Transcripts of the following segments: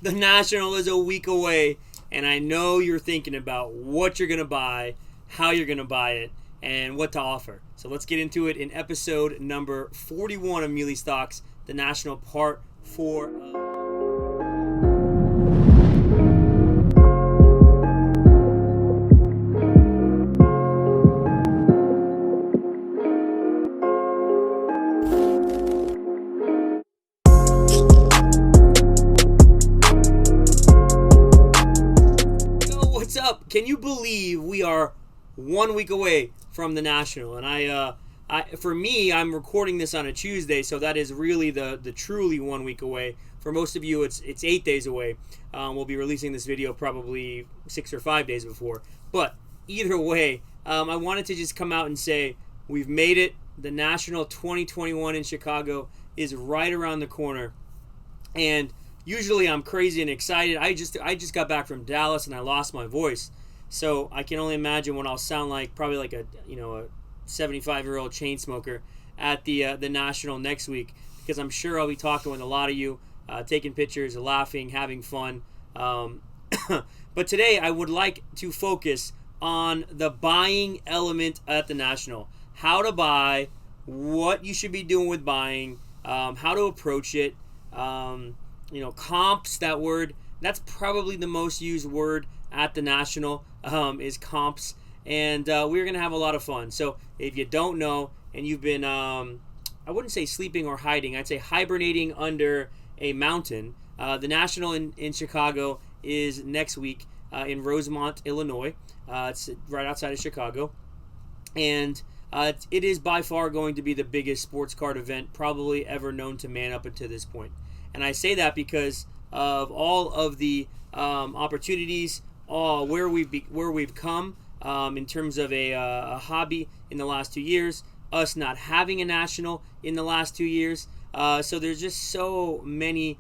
The National is a week away, and I know you're thinking about what you're going to buy, how you're going to buy it, and what to offer. So let's get into it in episode number 41 of Meelypops, the National Part 4 of... What's up? Can you believe we are 1 week away from the National? And for me, I'm recording this on a Tuesday, so that is really the truly 1 week away. For most of you, it's 8 days away. We'll be releasing this video probably 6 or 5 days before. But either way, I wanted to just come out and say we've made it. The National 2021 in Chicago is right around the corner, and usually I'm crazy and excited. I just got back from Dallas and I lost my voice, so I can only imagine what I'll sound like. Probably like a 75-year-old chain smoker at the National next week, because I'm sure I'll be talking with a lot of you, taking pictures, laughing, having fun. But today I would like to focus on the buying element at the National. How to buy, what you should be doing with buying, how to approach it. Comps, that word, that's probably the most used word at the National, is comps. And we're going to have a lot of fun. So if you don't know, and you've been, I wouldn't say sleeping or hiding, I'd say hibernating under a mountain, the National in Chicago is next week in Rosemont, Illinois. It's right outside of Chicago. And it is by far going to be the biggest sports card event probably ever known to man up until this point. And I say that because of all of the opportunities, where we've come in terms of a hobby in the last 2 years, us not having a National in the last 2 years. So there's just so many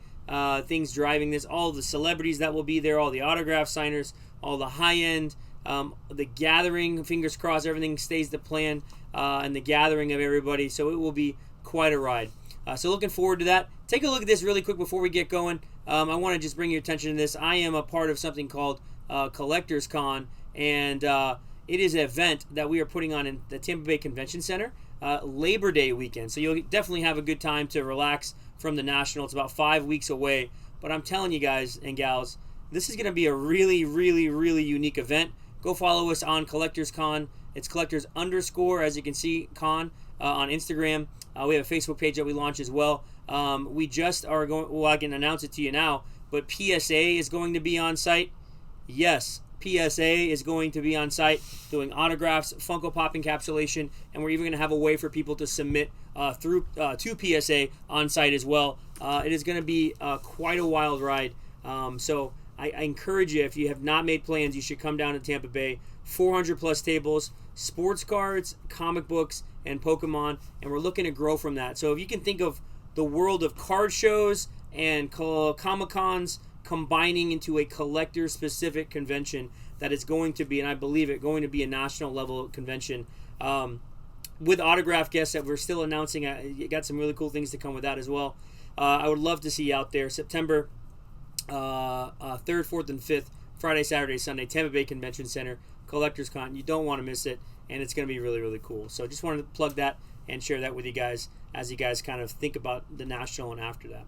things driving this. All the celebrities that will be there, all the autograph signers, all the high-end, the gathering, fingers crossed everything stays the plan, and the gathering of everybody. So it will be quite a ride. So looking forward to that. Take a look at this really quick before we get going. I want to just bring your attention to this. I am a part of something called Collectors Con, and it is an event that we are putting on in the Tampa Bay Convention Center Labor Day weekend. So you'll definitely have a good time to relax from the National. It's about 5 weeks away. But I'm telling you guys and gals, this is going to be a really, really, really unique event. Go follow us on Collectors Con. It's collectors _ as you can see, con on Instagram. We have a Facebook page that we launched as well. We just are going, well, I can announce it to you now, but PSA is going to be on site. Yes, PSA is going to be on site doing autographs, Funko Pop encapsulation, and we're even going to have a way for people to submit through to PSA on site as well. It is going to be quite a wild ride. So I encourage you, if you have not made plans, you should come down to Tampa Bay. 400 plus tables, sports cards, comic books, and Pokemon, and we're looking to grow from that. So if you can think of the world of card shows and Comic-Cons combining into a collector-specific convention that is going to be, and I believe it, going to be a national level convention with autograph guests that we're still announcing. You got some really cool things to come with that as well. I would love to see you out there. September 3rd, 4th, and 5th, Friday, Saturday, Sunday, Tampa Bay Convention Center, Collectors Con. You don't want to miss it, and it's going to be really, really cool. So just wanted to plug that and share that with you guys as you guys kind of think about the National and after that.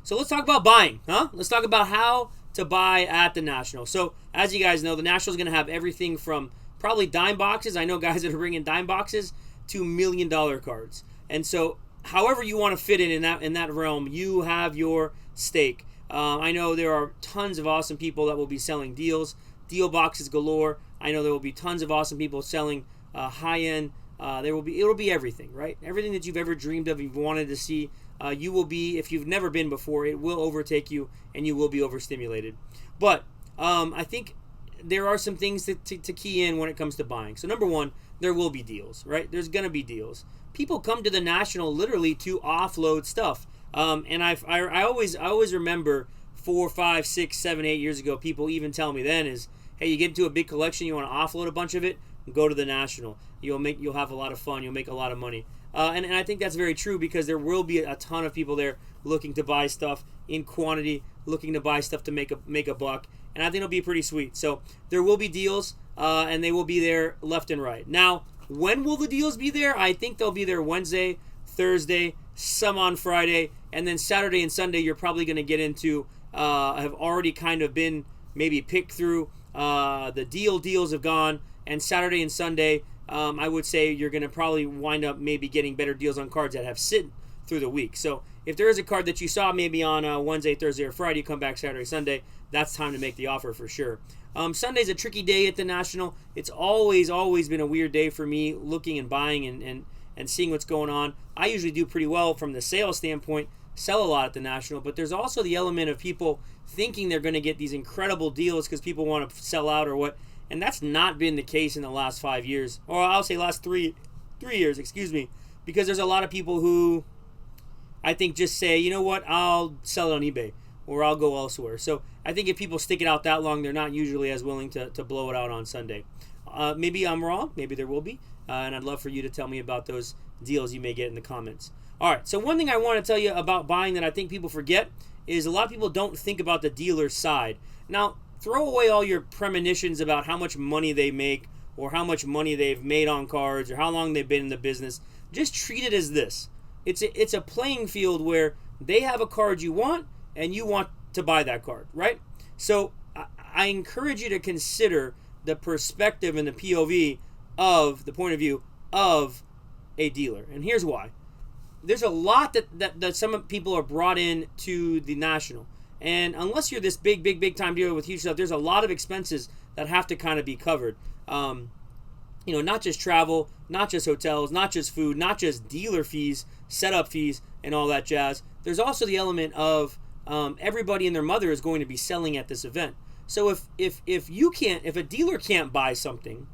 So let's talk about buying, huh? Let's talk about how to buy at the National. So as you guys know, the National is going to have everything from probably dime boxes. I know guys that are bringing dime boxes to $1 million cards. And so however you want to fit in that realm, you have your stake. I know there are tons of awesome people that will be selling deal boxes galore. I know there will be tons of awesome people selling high-end. It'll be everything, right? Everything that you've ever dreamed of, you've wanted to see. You will be, if you've never been before, it will overtake you, and you will be overstimulated. But I think there are some things to key in when it comes to buying. So number one, there will be deals, right? There's going to be deals. People come to the National literally to offload stuff. And I always remember 4, 5, 6, 7, 8 years ago, people even tell me then is, hey, you get into a big collection, you want to offload a bunch of it, go to the National. You'll have a lot of fun. You'll make a lot of money. And I think that's very true because there will be a ton of people there looking to buy stuff in quantity looking to buy stuff to make a buck, and I think it'll be pretty sweet. So there will be deals, and they will be there left and right. Now, when will the deals be there? I think they'll be there Wednesday, Thursday, some on Friday, and then Saturday and Sunday you're probably going to get into, have already kind of been maybe picked through. The deals have gone, and Saturday and Sunday, I would say you're going to probably wind up maybe getting better deals on cards that have sit through the week. So if there is a card that you saw maybe on Wednesday, Thursday, or Friday, you come back Saturday, Sunday, that's time to make the offer for sure. Sunday's a tricky day at the National. It's always been a weird day for me looking and buying and seeing what's going on. I usually do pretty well from the sales standpoint, sell a lot at the National, but there's also the element of people thinking they're going to get these incredible deals because people want to sell out or what, and that's not been the case in the last 5 years, or I'll say last three years, because there's a lot of people who I think just say, you know what, I'll sell it on eBay or I'll go elsewhere. So I think if people stick it out that long, they're not usually as willing to blow it out on Sunday. Maybe I'm wrong. Maybe there will be. And I'd love for you to tell me about those deals you may get in the comments. All right, so one thing I want to tell you about buying that I think people forget is a lot of people don't think about the dealer side. Now, throw away all your premonitions about how much money they make or how much money they've made on cards or how long they've been in the business. Just treat it as this. It's a playing field where they have a card you want and you want to buy that card, right? So I encourage you to consider the perspective and the POV of the point of view of a dealer. And here's why. There's a lot that some people are brought in to the National. And unless you're this big time dealer with huge stuff, there's a lot of expenses that have to kind of be covered. Not just travel, not just hotels, not just food, not just dealer fees, setup fees, and all that jazz. There's also the element of everybody and their mother is going to be selling at this event. So if a dealer can't buy something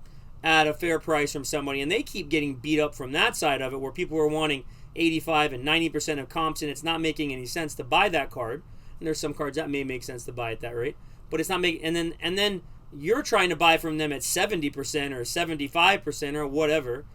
at a fair price from somebody and they keep getting beat up from that side of it where people are wanting 85 and 90% of comps and it's not making any sense to buy that card, and there's some cards that may make sense to buy at that rate, but it's not making, and then you're trying to buy from them at 70% or 75% or whatever,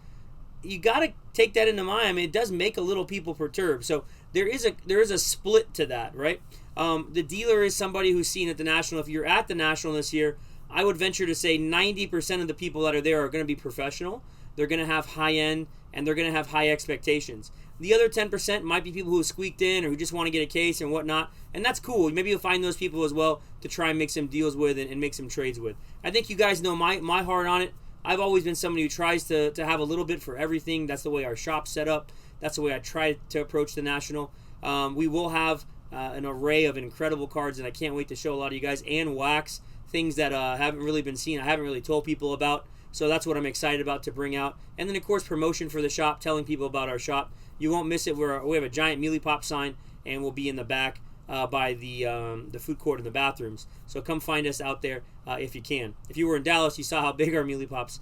you got to take that into mind. I mean, it does make a little people perturbed. So there is a split to that, right? The dealer is somebody who's seen at the National. If you're at the National this year, I would venture to say 90% of the people that are there are going to be professional. They're going to have high end and they're going to have high expectations. The other 10% might be people who squeaked in or who just want to get a case and whatnot, and that's cool. Maybe you'll find those people as well to try and make some deals with and make some trades with. I think you guys know my heart on it. I've always been somebody who tries to have a little bit for everything. That's the way our shop's set up. That's the way I try to approach the National. We will have an array of incredible cards, and I can't wait to show a lot of you guys, and wax, things that haven't really been seen, I haven't really told people about. So that's what I'm excited about to bring out. And then, of course, promotion for the shop, telling people about our shop. You won't miss it. We have a giant Meelypops sign, and we'll be in the back by the food court and the bathrooms. So come find us out there if you can. If you were in Dallas, you saw how big our Meelypops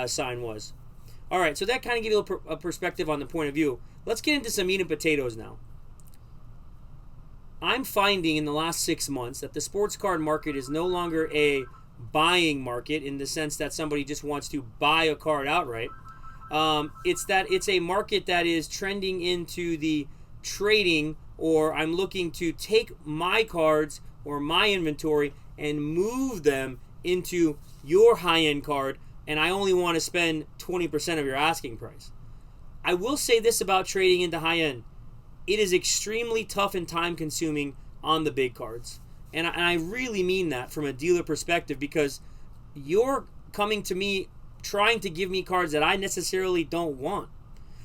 sign was. All right, so that kind of gives you a perspective on the point of view. Let's get into some meat and potatoes now. I'm finding in the last 6 months that the sports card market is no longer a buying market in the sense that somebody just wants to buy a card outright. It's a market that is trending into the trading, or I'm looking to take my cards or my inventory and move them into your high-end card, and I only want to spend 20% of your asking price. I will say this about trading into high-end. It is extremely tough and time-consuming on the big cards. And I really mean that from a dealer perspective, because you're coming to me trying to give me cards that I necessarily don't want.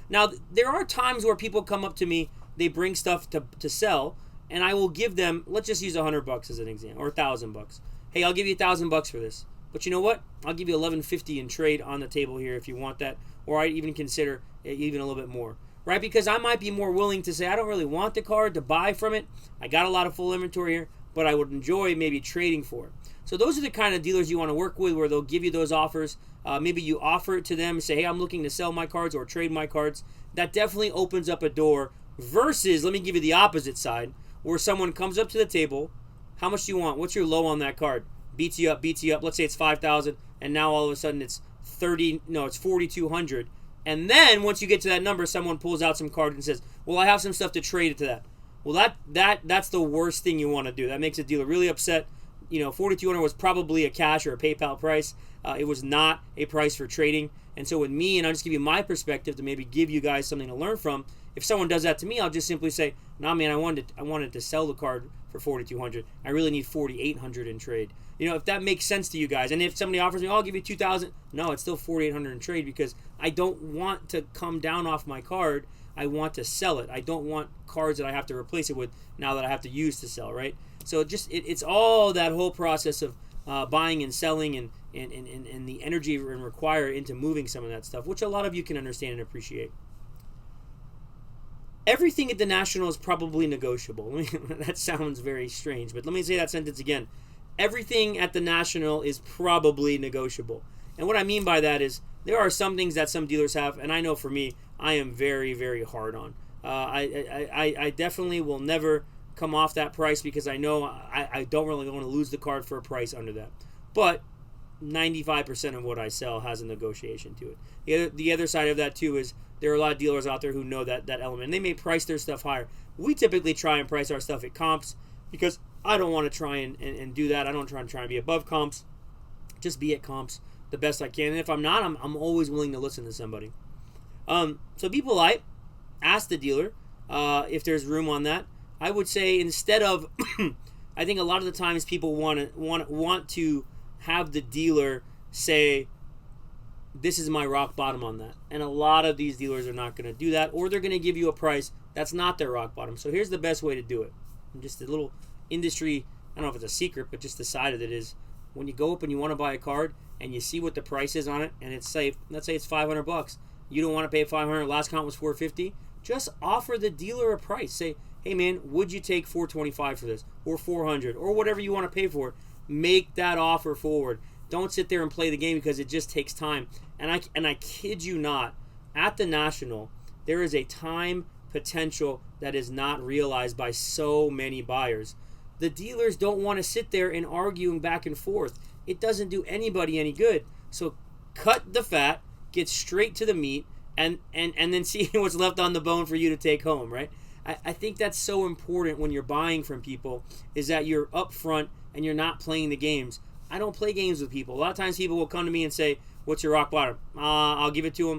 Now, there are times where people come up to me, they bring stuff to sell, and I will give them, let's just use $100 as an example, or $1,000. Hey, I'll give you $1,000 for this. But you know what? I'll give you $1,150 in trade on the table here if you want that, or I'd even consider even a little bit more. Right? Because I might be more willing to say, I don't really want the card to buy from it. I got a lot of full inventory here, but I would enjoy maybe trading for it. So those are the kind of dealers you want to work with, where they'll give you those offers. Maybe you offer it to them and say, hey, I'm looking to sell my cards or trade my cards. That definitely opens up a door versus, let me give you the opposite side, where someone comes up to the table, how much do you want? What's your low on that card? Beats you up. Let's say it's $5,000, and now all of a sudden it's $4,200. And then once you get to that number, someone pulls out some cards and says, well, I have some stuff to trade it to that. Well, that's the worst thing you want to do. That makes a dealer really upset. 4,200 was probably a cash or a PayPal price. It was not a price for trading. And so with me, and I'll just give you my perspective to maybe give you guys something to learn from. If someone does that to me, I'll just simply say, "Nah, man, I wanted to sell the card for 4,200. I really need 4,800 in trade." If that makes sense to you guys, and if somebody offers me, "Oh, I'll give you 2,000," no, it's still 4,800 in trade because I don't want to come down off my card. I want to sell it. I don't want cards that I have to replace it with now that I have to use to sell, right? So it's all that whole process of buying and selling and the energy required into moving some of that stuff, which a lot of you can understand and appreciate. Everything at the National is probably negotiable. That sounds very strange, but let me say that sentence again. Everything at the National is probably negotiable. And what I mean by that is there are some things that some dealers have, and I know for me, I am very, very hard on. I definitely will never come off that price because I know I don't really want to lose the card for a price under that. But 95% of what I sell has a negotiation to it. The other side of that too is there are a lot of dealers out there who know that element. And they may price their stuff higher. We typically try and price our stuff at comps because I don't want to try and do that. I don't try and be above comps. Just be at comps the best I can. And if I'm not, I'm always willing to listen to somebody. So be polite. Ask the dealer if there's room on that. I would say instead of, I think a lot of the times people want to have the dealer say, "This is my rock bottom on that," and a lot of these dealers are not going to do that, or they're going to give you a price that's not their rock bottom. So here's the best way to do it. And just a little industry, I don't know if it's a secret, but just the side of it is when you go up and you want to buy a card and you see what the price is on it, and it's let's say it's $500. You don't want to pay $500. Last count was $450. Just offer the dealer a price. Say, "Hey man, would you take $425 for this, or $400, or whatever you want to pay for it?" Make that offer forward. Don't sit there and play the game because it just takes time. And I kid you not, at the National, there is a time potential that is not realized by so many buyers. The dealers don't want to sit there and arguing back and forth. It doesn't do anybody any good. So cut the fat, get straight to the meat, and then see what's left on the bone for you to take home, right? I think that's so important when you're buying from people, is that you're upfront and you're not playing the games. I don't play games with people. A lot of times people will come to me and say, "What's your rock bottom?" I'll give it to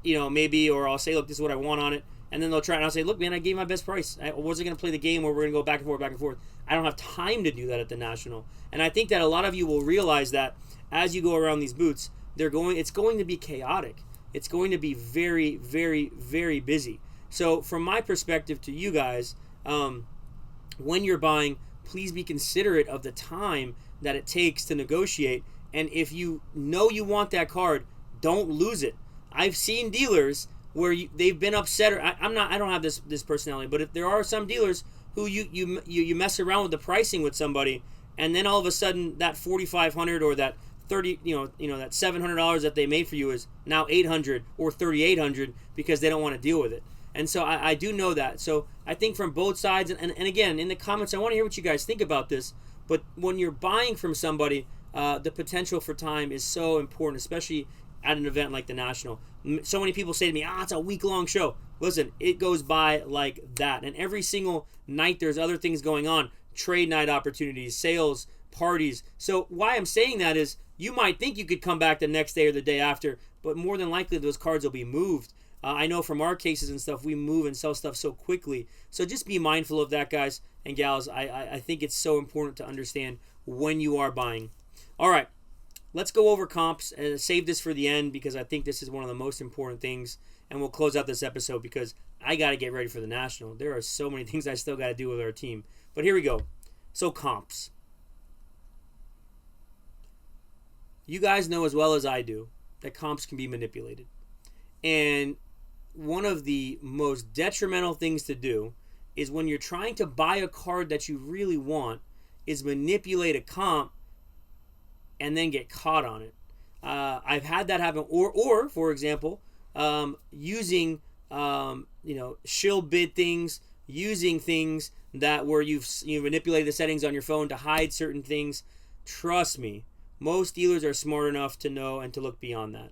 them, maybe, or I'll say, "Look, this is what I want on it." And then they'll try, and I'll say, "Look, man, I gave my best price. I wasn't going to play the game where we're going to go back and forth, back and forth." I don't have time to do that at the National. And I think that a lot of you will realize that as you go around these booths, it's going to be chaotic. It's going to be very, very, very busy. So from my perspective to you guys, when you're buying, please be considerate of the time that it takes to negotiate. And if you know you want that card, don't lose it. I've seen dealers where they've been upset. I don't have this personality, but if there are some dealers who you mess around with the pricing with somebody, and then all of a sudden that $4,500 or that that $700 that they made for you is now $800 or $3,800 because they don't want to deal with it. And so I do know that. So I think from both sides, and again, in the comments, I want to hear what you guys think about this. But when you're buying from somebody, the potential for time is so important, especially at an event like the National. So many people say to me, "It's a week-long show." Listen, it goes by like that. And every single night there's other things going on. Trade night opportunities, sales, parties. So why I'm saying that is you might think you could come back the next day or the day after, but more than likely those cards will be moved. I know from our cases and stuff, we move and sell stuff so quickly. So just be mindful of that, guys and gals. I think it's so important to understand when you are buying. All right, let's go over comps and save this for the end because I think this is one of the most important things. And we'll close out this episode because I got to get ready for the National. There are so many things I still got to do with our team. But here we go. So comps. You guys know as well as I do that comps can be manipulated. And one of the most detrimental things to do is when you're trying to buy a card that you really want is manipulate a comp and then get caught on it. I've had that happen. Or for example, using shill bid things, using things that where you manipulate the settings on your phone to hide certain things. Trust me, most dealers are smart enough to know and to look beyond that.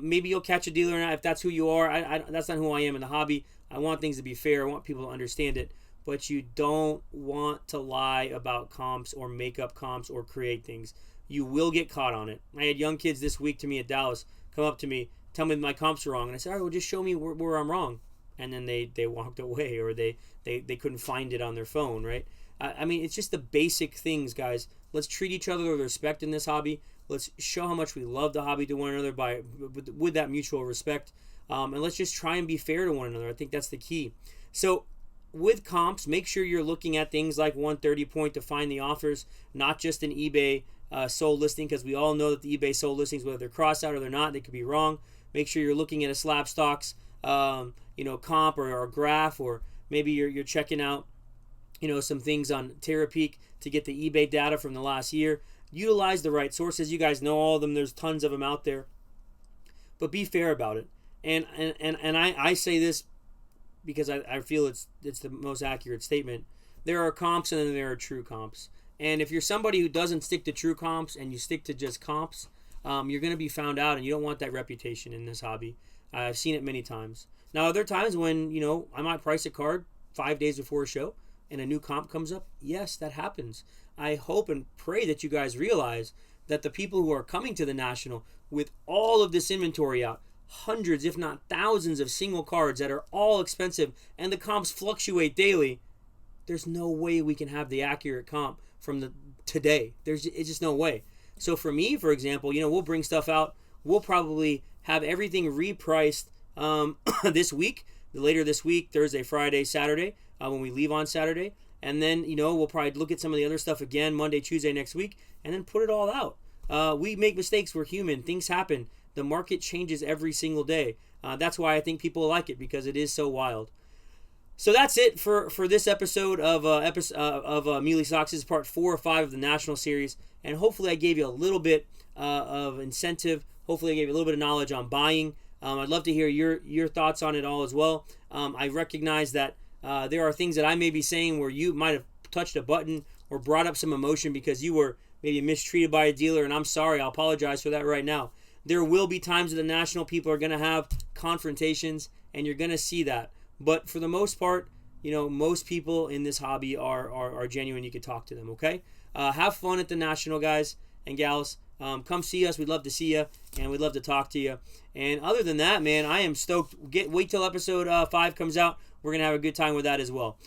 Maybe you'll catch a dealer if that's who you are. That's not who I am in the hobby. I want things to be fair. I want people to understand it. but you don't want to lie about comps or make up comps or create things. You will get caught on it. I had young kids this week to me at Dallas come up to me, tell me my comps are wrong, and I said, all right, well, just show me where I'm wrong. And then they walked away, or they couldn't find it on their phone, right? I mean, it's just the basic things, guys. Let's treat each other with respect in this hobby. Let's show how much we love the hobby to one another with that mutual respect. And let's just try and be fair to one another. I think that's the key. So with comps, make sure you're looking at things like 130 point to find the offers, not just an eBay sold listing, because we all know that the eBay sold listings, whether they're crossed out or they're not, they could be wrong. Make sure you're looking at a SlabStox comp or a graph, or maybe you're checking out some things on Terapeak to get the eBay data from the last year. Utilize the right sources. You guys know all of them. There's tons of them out there. But be fair about it. And I say this because I feel it's the most accurate statement. There are comps and then there are true comps. And if you're somebody who doesn't stick to true comps and you stick to just comps, you're going to be found out, and you don't want that reputation in this hobby. I've seen it many times. Now, are there times when, I might price a card 5 days before a show and a new comp comes up? Yes, that happens. I hope and pray that you guys realize that the people who are coming to the National with all of this inventory out, hundreds if not thousands of single cards that are all expensive, and the comps fluctuate daily, there's no way we can have the accurate comp from today. It's just no way. So for me, for example, we'll bring stuff out. We'll probably have everything repriced this week, later this week, Thursday, Friday, Saturday, when we leave on Saturday. And then, we'll probably look at some of the other stuff again Monday, Tuesday next week, and then put it all out. We make mistakes. We're human. Things happen. The market changes every single day. That's why I think people like it, because it is so wild. So that's it for this episode of Meelypops. This is part 4 or 5 of the National Series. And hopefully I gave you a little bit of incentive. Hopefully I gave you a little bit of knowledge on buying. I'd love to hear your thoughts on it all as well. I recognize that there are things that I may be saying where you might have touched a button or brought up some emotion because you were maybe mistreated by a dealer, and I'm sorry. I'll apologize for that right now. There will be times at the National people are going to have confrontations, and you're going to see that. But for the most part, most people in this hobby are genuine. You can talk to them, okay? Have fun at the National, guys and gals. Come see us. We'd love to see you, and we'd love to talk to you. And other than that, man, I am stoked. Wait till episode 5 comes out. We're going to have a good time with that as well.